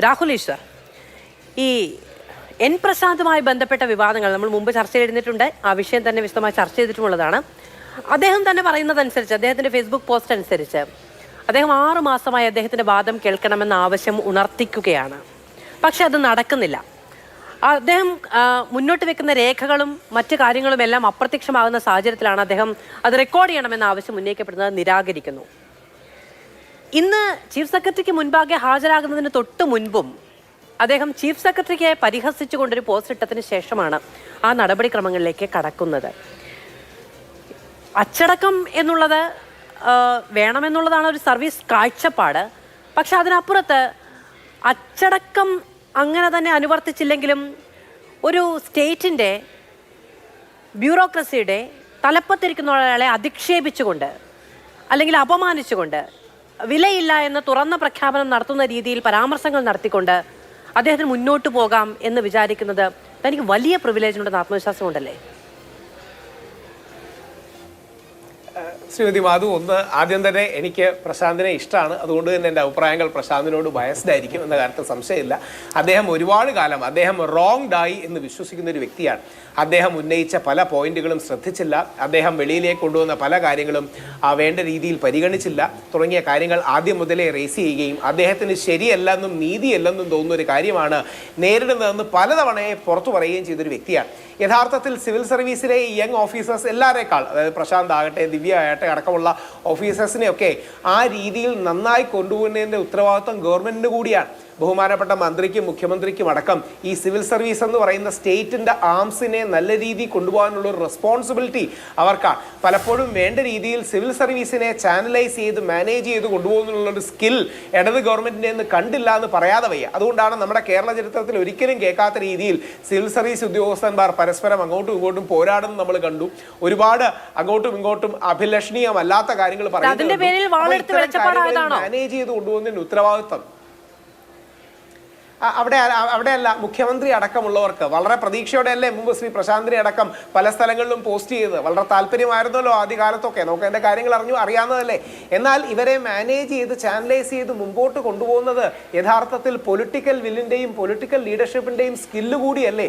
രാഹുൽ ഈശ്വർ, ഈ എൻ പ്രശാന്തുമായി ബന്ധപ്പെട്ട വിവാദങ്ങൾ നമ്മൾ മുമ്പ് ചർച്ച ചെയ്തിട്ടുണ്ട്. ആ വിഷയം തന്നെ വിശദമായി ചർച്ച ചെയ്തിട്ടുള്ളതാണ്. അദ്ദേഹം തന്നെ പറയുന്നതനുസരിച്ച്, അദ്ദേഹത്തിൻ്റെ ഫേസ്ബുക്ക് പോസ്റ്റ് അനുസരിച്ച് അദ്ദേഹം 6 മാസമായി അദ്ദേഹത്തിൻ്റെ വാദം കേൾക്കണമെന്ന ആവശ്യം ഉണർത്തിക്കുകയാണ്. പക്ഷെ അത് നടക്കുന്നില്ല. അദ്ദേഹം മുന്നോട്ട് വെക്കുന്ന രേഖകളും മറ്റു കാര്യങ്ങളും എല്ലാം അപ്രത്യക്ഷമാകുന്ന സാഹചര്യത്തിലാണ് അദ്ദേഹം അത് റെക്കോർഡ് ചെയ്യണമെന്ന ആവശ്യം ഉന്നയിക്കപ്പെടുന്നത് നിരാകരിക്കുന്നു. ഇന്ന് ചീഫ് സെക്രട്ടറിക്ക് മുൻപാകെ ഹാജരാകുന്നതിന് തൊട്ട് മുൻപും അദ്ദേഹം ചീഫ് സെക്രട്ടറിക്ക് പരിഹസിച്ചുകൊണ്ടൊരു പോസ്റ്റ് ഇട്ടതിന് ശേഷമാണ് ആ നടപടിക്രമങ്ങളിലേക്ക് കടക്കുന്നത്. അച്ചടക്കം എന്നുള്ളത് വേണമെന്നുള്ളതാണ് ഒരു സർവീസ് കാഴ്ചപ്പാട്. പക്ഷെ അതിനപ്പുറത്ത് അച്ചടക്കം അങ്ങനെ തന്നെ അനുവർത്തിച്ചില്ലെങ്കിലും ഒരു സ്റ്റേറ്റിൻ്റെ ബ്യൂറോക്രസിയുടെ തലപ്പത്തിരിക്കുന്ന ഒരാളെ അധിക്ഷേപിച്ചുകൊണ്ട് അല്ലെങ്കിൽ അപമാനിച്ചുകൊണ്ട് വിലയില്ല എന്ന് തുറന്ന പ്രഖ്യാപനം നടത്തുന്ന രീതിയിൽ പരാമർശങ്ങൾ നടത്തിക്കൊണ്ട് അദ്ദേഹത്തിന് മുന്നോട്ട് പോകാം എന്ന് വിചാരിക്കുന്നത് തനിക്ക് വലിയ പ്രിവിലേജ് ഉണ്ടെന്ന് ആത്മവിശ്വാസം ഉണ്ടല്ലേ? ശ്രീമതി മാധു, ആദ്യം തന്നെ എനിക്ക് പ്രശാന്തിനെ ഇഷ്ടമാണ്. അതുകൊണ്ട് തന്നെ എൻ്റെ അഭിപ്രായങ്ങൾ പ്രശാന്തിനോട് ബയസ്ഡ് ആയിരിക്കും എന്ന കാര്യത്തിൽ സംശയമില്ല. അദ്ദേഹം ഒരുപാട് കാലം അദ്ദേഹം റോങ്ഡ് ആയി എന്ന് വിശ്വസിക്കുന്ന ഒരു വ്യക്തിയാണ്. അദ്ദേഹം ഉന്നയിച്ച പല പോയിന്റുകളും ശ്രദ്ധിച്ചില്ല, അദ്ദേഹം വെളിയിലേക്ക് കൊണ്ടുവന്ന പല കാര്യങ്ങളും വേണ്ട രീതിയിൽ പരിഗണിച്ചില്ല തുടങ്ങിയ കാര്യങ്ങൾ ആദ്യം മുതലേ റേസ് ചെയ്യുകയും അദ്ദേഹത്തിന് ശരിയല്ലെന്നും നീതിയല്ലെന്നും തോന്നുന്ന ഒരു കാര്യമാണ് നേരിടുന്നതെന്ന് പലതവണയെ പുറത്തു പറയുകയും ചെയ്തൊരു വ്യക്തിയാണ്. യഥാർത്ഥത്തിൽ സിവിൽ സർവീസിലെ യങ് ഓഫീസേഴ്സ് എല്ലാവരേക്കാൾ, അതായത് പ്രശാന്ത് ആകട്ടെ, ദിവ്യ ആകട്ടെ അടക്കമുള്ള ഓഫീസേഴ്സിനെയൊക്കെ ആ രീതിയിൽ നന്നായി കൊണ്ടുപോകുന്നതിൻ്റെ ഉത്തരവാദിത്വം ഗവൺമെൻറ്റിന് കൂടിയാണ്. ബഹുമാനപ്പെട്ട മന്ത്രിക്കും മുഖ്യമന്ത്രിക്കും അടക്കം ഈ സിവിൽ സർവീസ് എന്ന് പറയുന്ന സ്റ്റേറ്റിൻ്റെ ആംസിനെ നല്ല രീതിയിൽ കൊണ്ടുപോകാനുള്ള ഒരു റെസ്പോൺസിബിലിറ്റി അവർക്കാണ്. പലപ്പോഴും വേണ്ട രീതിയിൽ സിവിൽ സർവീസിനെ ചാനലൈസ് ചെയ്ത് മാനേജ് ചെയ്ത് കൊണ്ടുപോകുന്നുള്ളൊരു സ്കിൽ ഇടത് ഗവൺമെൻറ്റിൻ്റെ നിന്ന് കണ്ടില്ല എന്ന് പറയാതെ വയ്യ. അതുകൊണ്ടാണ് നമ്മുടെ കേരള ചരിത്രത്തിൽ ഒരിക്കലും കേൾക്കാത്ത രീതിയിൽ സിവിൽ സർവീസ് ഉദ്യോഗസ്ഥന്മാർ പരസ്പരം അങ്ങോട്ടും ഇങ്ങോട്ടും പോരാടുന്നത് നമ്മൾ കണ്ടു. ഒരുപാട് അങ്ങോട്ടും ഇങ്ങോട്ടും അഭിലഷണീയമല്ലാത്ത കാര്യങ്ങൾ പറയുന്നത് മാനേജ് ചെയ്ത് കൊണ്ടുപോകുന്നതിന് ഉത്തരവാദിത്വം അവിടെയല്ല, മുഖ്യമന്ത്രി അടക്കമുള്ളവർക്ക് വളരെ പ്രതീക്ഷയോടെയല്ലേ മുമ്പ് ശ്രീ പ്രശാന്തിനെ അടക്കം പല സ്ഥലങ്ങളിലും പോസ്റ്റ് ചെയ്ത് വളരെ താല്പര്യമായിരുന്നല്ലോ ആദ്യകാലത്തൊക്കെ. നമുക്ക് എൻ്റെ കാര്യങ്ങൾ അറിയാവുന്നതല്ലേ. എന്നാൽ ഇവരെ മാനേജ് ചെയ്ത് ചാനലൈസ് ചെയ്ത് മുമ്പോട്ട് കൊണ്ടുപോകുന്നത് യഥാർത്ഥത്തിൽ പൊളിറ്റിക്കൽ വില്ലിൻ്റെയും പൊളിറ്റിക്കൽ ലീഡർഷിപ്പിൻ്റെയും സ്കില്ല് കൂടിയല്ലേ.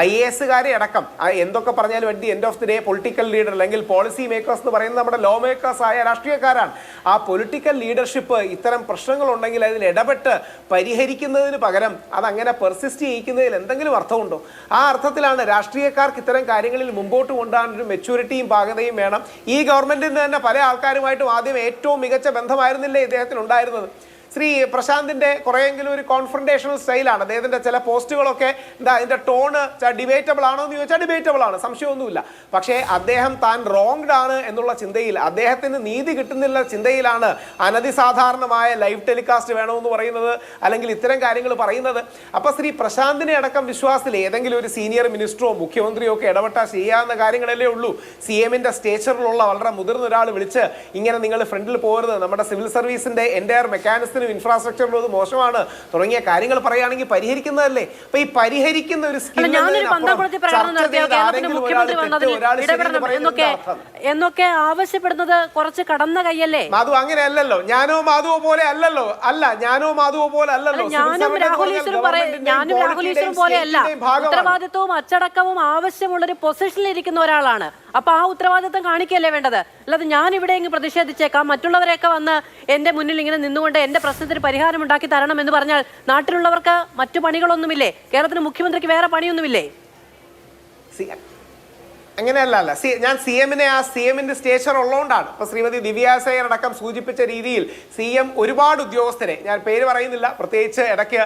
IAS അടക്കം എന്തൊക്കെ പറഞ്ഞാലും at the end of the day political leader അല്ലെങ്കിൽ പോളിസി മേക്കേഴ്സ് എന്ന് പറയുന്നത് നമ്മുടെ ലോ മേക്കേഴ്സ് ആയ രാഷ്ട്രീയക്കാരാണ്. ആ പൊളിറ്റിക്കൽ ലീഡർഷിപ്പ് ഇത്തരം പ്രശ്നങ്ങളുണ്ടെങ്കിൽ അതിൽ ഇടപെട്ട് പരിഹരിക്കുന്നതിന് പകരം അതങ്ങനെ പെർസിസ്റ്റ് ചെയ്യിക്കുന്നതിൽ എന്തെങ്കിലും അർത്ഥമുണ്ടോ? ആ അർത്ഥത്തിലാണ് രാഷ്ട്രീയക്കാർക്ക് ഇത്തരം കാര്യങ്ങളിൽ മുമ്പോട്ട് കൊണ്ടുപോകാനൊരു മെച്യൂരിറ്റിയും പാകതയും വേണം. ഈ ഗവൺമെന്റിന് തന്നെ പല ആൾക്കാരുമായിട്ടും ആദ്യം ഏറ്റവും മികച്ച ബന്ധമായിരുന്നില്ലേ ഇദ്ദേഹത്തിന് ഉണ്ടായിരുന്നത്. ശ്രീ പ്രശാന്തിന്റെ കുറെയെങ്കിലും ഒരു കോൺഫ്രണ്ടേഷണൽ സ്റ്റൈലാണ്. അദ്ദേഹത്തിന്റെ ചില പോസ്റ്റുകളൊക്കെ അതിന്റെ ടോണ് ഡിബേറ്റബിൾ ആണോ എന്ന് ചോദിച്ചാൽ ഡിബേറ്റബിൾ ആണ്, സംശയമൊന്നുമില്ല. പക്ഷേ അദ്ദേഹം താൻ റോങ്ഡ് ആണ് എന്നുള്ള ചിന്തയിൽ, അദ്ദേഹത്തിന് നീതി കിട്ടുന്നില്ല ചിന്തയിലാണ് അനധിസാധാരണമായ ലൈവ് ടെലികാസ്റ്റ് വേണമെന്ന് പറയുന്നത്, അല്ലെങ്കിൽ ഇത്തരം കാര്യങ്ങൾ പറയുന്നത്. അപ്പൊ ശ്രീ പ്രശാന്തിനെ അടക്കം വിശ്വാസത്തിൽ ഏതെങ്കിലും ഒരു സീനിയർ മിനിസ്റ്ററോ മുഖ്യമന്ത്രിയോ ഒക്കെ ഇടപെട്ടാൽ ചെയ്യാവുന്ന കാര്യങ്ങളല്ലേ ഉള്ളൂ. CMന്റെ സ്റ്റേച്ചറിലുള്ള വളരെ മുതിർന്ന ഒരാൾ വിളിച്ച് ഇങ്ങനെ നിങ്ങൾ ഫ്രണ്ടിൽ പോകരുത്, നമ്മുടെ സിവിൽ സർവീസിന്റെ എൻ്റയർ മെക്കാനിസം ഇൻഫ്രാസ്ട്രക്ചറിലും അത് മോശമാണ് തുടങ്ങിയ കാര്യങ്ങൾ പറയുകയാണെങ്കിൽ പരിഹരിക്കുന്നതല്ലേ. അപ്പൊ ഈ പരിഹരിക്കുന്ന ഒരു എന്നൊക്കെ ആവശ്യപ്പെടുന്നത് കുറച്ച് കടന്ന കൈയല്ലേ മാധു? അങ്ങനെയല്ലല്ലോ. ഞാനോ മാധുവോ പോലെ അല്ലല്ലോ. ഞാനോ മാധുവോ പോലെ അല്ലല്ലോ. ഞാനും രാഹുൽ ഈശ്വറും പോലെ അല്ല. ഉത്തരവാദിത്വവും അച്ചടക്കവും ആവശ്യമുള്ളൊരു പൊസിഷനിൽ ഇരിക്കുന്ന ഒരാളാണ്. അപ്പൊ ആ ഉത്തരവാദിത്വം കാണിക്കല്ലേ വേണ്ടത്. അല്ലാതെ ഞാൻ ഇവിടെ ഇങ്ങ് പ്രതിഷേധിച്ചേക്കാം, മറ്റുള്ളവരെയൊക്കെ വന്ന് എന്റെ മുന്നിൽ ഇങ്ങനെ നിന്നുകൊണ്ട് എന്റെ പ്രശ്നത്തിന് പരിഹാരം ഉണ്ടാക്കി തരണം എന്ന് പറഞ്ഞാൽ നാട്ടിലുള്ളവർക്ക് മറ്റു പണികളൊന്നുമില്ലേ? കേരളത്തിന് മുഖ്യമന്ത്രിക്ക് വേറെ പണിയൊന്നുമില്ലേ? അങ്ങനെയല്ല. ഞാൻ CMന്റെ സ്റ്റേച്ചർ ഉള്ളതുകൊണ്ടാണ്. ഇപ്പൊ ശ്രീമതി ദിവ്യാസയർ അടക്കം സൂചിപ്പിച്ച രീതിയിൽ CM ഒരുപാട് ഉദ്യോഗസ്ഥരെ, ഞാൻ പേര് പറയുന്നില്ല, പ്രത്യേകിച്ച് ഇടയ്ക്ക്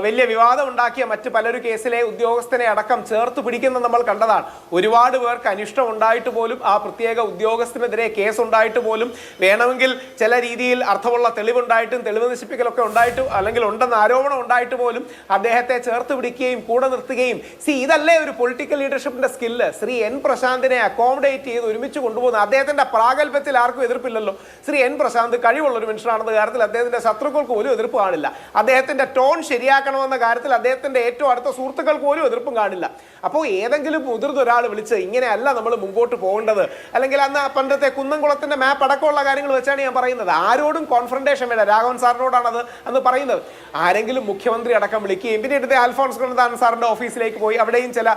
വലിയ വിവാദം ഉണ്ടാക്കിയ മറ്റ് പലരും കേസിലെ ഉദ്യോഗസ്ഥനെ അടക്കം ചേർത്ത് പിടിക്കുന്നത് നമ്മൾ കണ്ടതാണ്. ഒരുപാട് പേർക്ക് അനിഷ്ടം ഉണ്ടായിട്ട് പോലും ആ പ്രത്യേക ഉദ്യോഗസ്ഥനെതിരെ കേസ് ഉണ്ടായിട്ട് പോലും വേണമെങ്കിൽ ചില രീതിയിൽ അർത്ഥമുള്ള തെളിവുണ്ടായിട്ടും തെളിവ് നശിപ്പിക്കലൊക്കെ ഉണ്ടായിട്ടും അല്ലെങ്കിൽ ഉണ്ടെന്ന് ആരോപണം ഉണ്ടായിട്ട് പോലും അദ്ദേഹത്തെ ചേർത്ത് പിടിക്കുകയും കൂടെ നിർത്തുകയും. ഇതല്ലേ ഒരു പൊളിറ്റിക്കൽ ലീഡർഷിപ്പിന്റെ സ്കില്ല്. ശ്രീ N പ്രശാന്തിനെ അക്കോമഡേറ്റ് ചെയ്ത് ഒരുമിച്ച് കൊണ്ടുപോകുന്ന അദ്ദേഹത്തിന്റെ പ്രാഗൽഭ്യത്തിൽ ആർക്കും എതിർപ്പില്ലല്ലോ. ശ്രീ എൻ പ്രശാന്ത് കഴിവുള്ള ഒരു മനുഷ്യനാണെന്ന കാര്യത്തിൽ അദ്ദേഹത്തിന്റെ ശത്രുക്കൾക്ക് പോലും എതിർപ്പ് കാണില്ല. അദ്ദേഹത്തിന്റെ ടോൺ ശരിയാക്കണമെന്ന കാര്യത്തിൽ അദ്ദേഹത്തിന്റെ ഏറ്റവും അടുത്ത സുഹൃത്തുക്കൾക്ക് പോലും എതിർപ്പും കാണില്ല. അപ്പോൾ ഏതെങ്കിലും മുതിർന്ന ഒരാൾ വിളിച്ച് ഇങ്ങനെയല്ല നമ്മൾ മുമ്പോട്ട് പോകേണ്ടത്, അല്ലെങ്കിൽ അന്ന് പണ്ടത്തെ കുന്നംകുളത്തിന്റെ മാപ്പ് അടക്കമുള്ള കാര്യങ്ങൾ വെച്ചാണ് ഞാൻ പറയുന്നത്. ആരോടും കോൺഫ്രണ്ടേഷൻ വേണ്ട. രാഘവൻ സാറിനോടാണ് അത് അന്ന് പറയുന്നത്. ആരെങ്കിലും മുഖ്യമന്ത്രി അടക്കം വിളിക്കുകയും പിന്നെ എടുത്ത് അൽഫോൺസ് കണ്ണന്താനം സാറിന്റെ ഓഫീസിലേക്ക് പോയി അവിടെയും ചില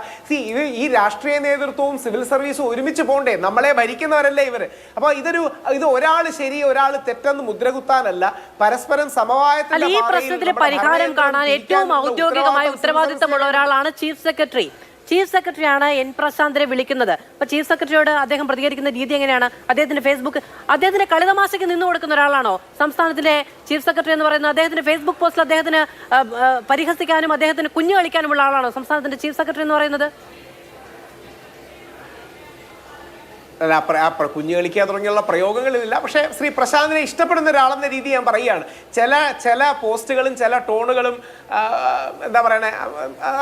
ഈ രാഷ്ട്രീയ നേതൃത്വവും സിവിൽ സർവീസും ഒരുമിച്ച് പോകണ്ടേ? നമ്മളെ ഭരിക്കുന്നവരല്ലേ ഇവര്. അപ്പോൾ ഇത് ഒരാൾ ശരി ഒരാൾ തെറ്റെന്ന് മുദ്രകുത്താനല്ല, പരസ്പരം സമവായത്തിന്റെ ഈ പ്രശ്നത്തിന് പരിഹാരം കാണാൻ ഏറ്റവും ഔദ്യോഗികമായ ഉത്തരവാദിത്തമുള്ള ഒരാളാണ് ചീഫ് സെക്രട്ടറി. ചീഫ് സെക്രട്ടറിയാണ് എൻ പ്രശാന്തിനെ വിളിക്കുന്നത്. അപ്പൊ ചീഫ് സെക്രട്ടറിയോട് അദ്ദേഹം പ്രതികരിക്കുന്ന രീതി എങ്ങനെയാണ്? അദ്ദേഹത്തിന്റെ ഫേസ്ബുക്ക്, അദ്ദേഹത്തിന്റെ കളിതമാശയ്ക്ക് നിന്നു കൊടുക്കുന്ന ഒരാളാണോ സംസ്ഥാനത്തിന്റെ ചീഫ് സെക്രട്ടറി എന്ന് പറയുന്നത്? അദ്ദേഹത്തിന്റെ ഫേസ്ബുക്ക് പോസ്റ്റിൽ അദ്ദേഹത്തിന് പരിഹസിക്കാനും അദ്ദേഹത്തിന് കുഞ്ഞു കളിക്കാനുമുള്ള ആളാണോ സംസ്ഥാനത്തിന്റെ ചീഫ് സെക്രട്ടറി എന്ന് പറയുന്നത്? കുഞ്ഞു കളിക്കുക തുടങ്ങിയുള്ള പ്രയോഗങ്ങളിലില്ല. പക്ഷേ ശ്രീ പ്രശാന്തിനെ ഇഷ്ടപ്പെടുന്ന ഒരാളെന്ന രീതി ഞാൻ പറയുകയാണ്. ചില പോസ്റ്റുകളും ചില ടോണുകളും എന്താ പറയണേ,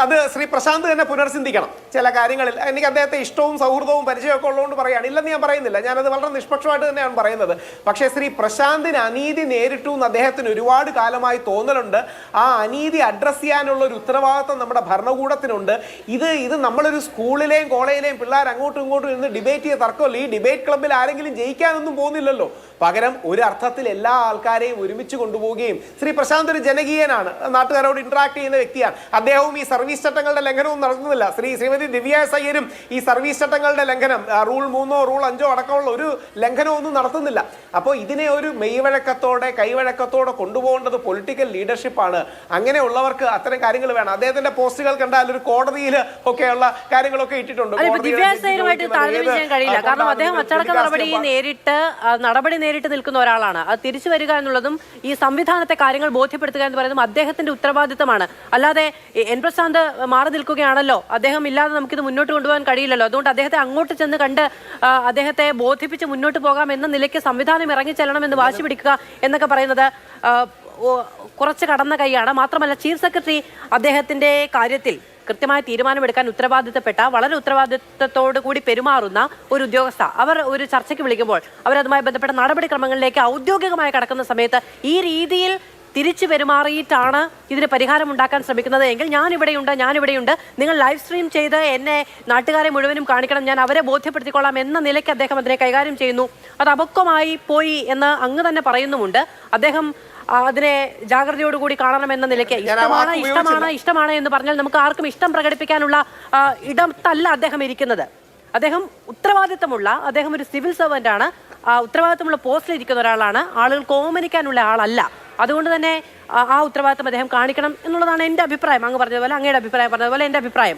അത് ശ്രീ പ്രശാന്ത് തന്നെ പുനർചിന്തിക്കണം ചില കാര്യങ്ങളിൽ. എനിക്ക് അദ്ദേഹത്തെ ഇഷ്ടവും സൗഹൃദവും പരിചയമൊക്കെ ഉള്ളതുകൊണ്ട് പറയുകയാണ്, ഇല്ലെന്ന് ഞാൻ പറയുന്നില്ല. ഞാനത് വളരെ നിഷ്പക്ഷമായിട്ട് തന്നെയാണ് പറയുന്നത്. പക്ഷേ ശ്രീ പ്രശാന്തിന് അനീതി നേരിട്ടു എന്ന് അദ്ദേഹത്തിന് ഒരുപാട് കാലമായി തോന്നലുണ്ട്. ആ അനീതി അഡ്രസ്സ് ചെയ്യാനുള്ള ഒരു ഉത്തരവാദിത്വം നമ്മുടെ ഭരണകൂടത്തിനുണ്ട്. ഇത് നമ്മളൊരു സ്കൂളിലെയും കോളേജിലെയും പിള്ളേർ അങ്ങോട്ടും ഇങ്ങോട്ടും ഇരുന്ന് ഡിബേറ്റ് ചെയ്ത് തർക്കം. ഈ ഡിബേറ്റ് ക്ലബ്ബിൽ ആരെങ്കിലും ജയിക്കാനൊന്നും പോകുന്നില്ലല്ലോ. പകരം ഒരു അർത്ഥത്തിൽ എല്ലാ ആൾക്കാരെയും ഒരുമിച്ച് കൊണ്ടുപോവുകയും, ശ്രീ പ്രശാന്ത് ഒരു ജനകീയനാണ്, നാട്ടുകാരോട് ഇന്ററാക്ട് ചെയ്യുന്ന വ്യക്തിയാണ്. അദ്ദേഹവും ഈ സർവീസ് ചട്ടങ്ങളുടെ ലംഘനവും നടത്തുന്നില്ല. ശ്രീമതി ദിവ്യ എസ് അയ്യരും ഈ സർവീസ് ചട്ടങ്ങളുടെ ലംഘനം, റൂൾ 3 റൂൾ 5 അടക്കമുള്ള ഒരു ലംഘനമൊന്നും നടത്തുന്നില്ല. അപ്പോൾ ഇതിനെ ഒരു മെയ്വഴക്കത്തോടെ കൈവഴക്കത്തോടെ കൊണ്ടുപോകേണ്ടത് പൊളിറ്റിക്കൽ ലീഡർഷിപ്പാണ്. അങ്ങനെയുള്ളവർക്ക് അത്തരം കാര്യങ്ങൾ വേണം. അദ്ദേഹത്തിന്റെ പോസ്റ്റുകൾ കണ്ടാൽ ഒരു കോടതിയിൽ ഒക്കെയുള്ള കാര്യങ്ങളൊക്കെ ഇട്ടിട്ടുണ്ട്. കാരണം അദ്ദേഹം അച്ചടക്ക നടപടി നേരിട്ട് നിൽക്കുന്ന ഒരാളാണ്. അത് തിരിച്ചു വരിക എന്നുള്ളതും ഈ സംവിധാനത്തെ കാര്യങ്ങൾ ബോധ്യപ്പെടുത്തുക എന്ന് പറയുന്നതും അദ്ദേഹത്തിന്റെ ഉത്തരവാദിത്തമാണ്. അല്ലാതെ എൻ പ്രശാന്ത് മാറി നിൽക്കുകയാണല്ലോ, അദ്ദേഹം ഇല്ലാതെ നമുക്കിത് മുന്നോട്ട് കൊണ്ടുപോകാൻ കഴിയില്ലല്ലോ. അതുകൊണ്ട് അദ്ദേഹത്തെ അങ്ങോട്ട് ചെന്ന് കണ്ട് അദ്ദേഹത്തെ ബോധിപ്പിച്ച് മുന്നോട്ട് പോകാം എന്ന നിലയ്ക്ക് സംവിധാനം ഇറങ്ങിച്ചെല്ലണം എന്ന് വാശി പിടിക്കുക എന്നൊക്കെ പറയുന്നത് കുറച്ച് കടന്ന കൈയാണ്. മാത്രമല്ല ചീഫ് സെക്രട്ടറി അദ്ദേഹത്തിന്റെ കാര്യത്തിൽ കൃത്യമായ തീരുമാനമെടുക്കാൻ ഉത്തരവാദിത്തപ്പെട്ട, വളരെ ഉത്തരവാദിത്തത്തോടു കൂടി പെരുമാറുന്ന ഒരു ഉദ്യോഗസ്ഥ, അവർ ഒരു ചർച്ചയ്ക്ക് വിളിക്കുമ്പോൾ അവരതുമായി ബന്ധപ്പെട്ട നടപടിക്രമങ്ങളിലേക്ക് ഔദ്യോഗികമായി കടക്കുന്ന സമയത്ത് ഈ രീതിയിൽ തിരിച്ചു പെരുമാറിയിട്ടാണ് ഇതിന് പരിഹാരം ഉണ്ടാക്കാൻ ശ്രമിക്കുന്നത് എങ്കിൽ ഞാനിവിടെയുണ്ട്, നിങ്ങൾ ലൈവ് സ്ട്രീം ചെയ്ത് എന്നെ നാട്ടുകാരെ മുഴുവനും കാണിക്കണം, ഞാൻ അവരെ ബോധ്യപ്പെടുത്തിക്കൊള്ളാം എന്ന നിലയ്ക്ക് അദ്ദേഹം അതിനെ കൈകാര്യം ചെയ്യുന്നു. അത് അപക്വമായി പോയി എന്ന് അങ്ങ് തന്നെ പറയുന്നുമുണ്ട്. അദ്ദേഹം അതിനെ ജാഗ്രതയോടുകൂടി കാണണമെന്ന നിലയ്ക്ക് ഇഷ്ടമാണ് എന്ന് പറഞ്ഞാൽ നമുക്ക് ആർക്കും ഇഷ്ടം പ്രകടിപ്പിക്കാനുള്ള ഇടത്തല്ല അദ്ദേഹം ഇരിക്കുന്നത്. അദ്ദേഹം ഉത്തരവാദിത്തമുള്ള, അദ്ദേഹം ഒരു സിവിൽ സർവന്റ് ആണ്, ഉത്തരവാദിത്തമുള്ള പോസ്റ്റിൽ ഇരിക്കുന്ന ഒരാളാണ്, ആളുകൾക്ക് ഓമനിക്കാനുള്ള ആളല്ല. അതുകൊണ്ട് തന്നെ ആ ഉത്തരവാദിത്തം അദ്ദേഹം കാണിക്കണം എന്നുള്ളതാണ് എൻ്റെ അഭിപ്രായം. അങ്ങ് പറഞ്ഞതുപോലെ, അങ്ങയുടെ അഭിപ്രായം പറഞ്ഞതുപോലെ എൻ്റെ അഭിപ്രായം.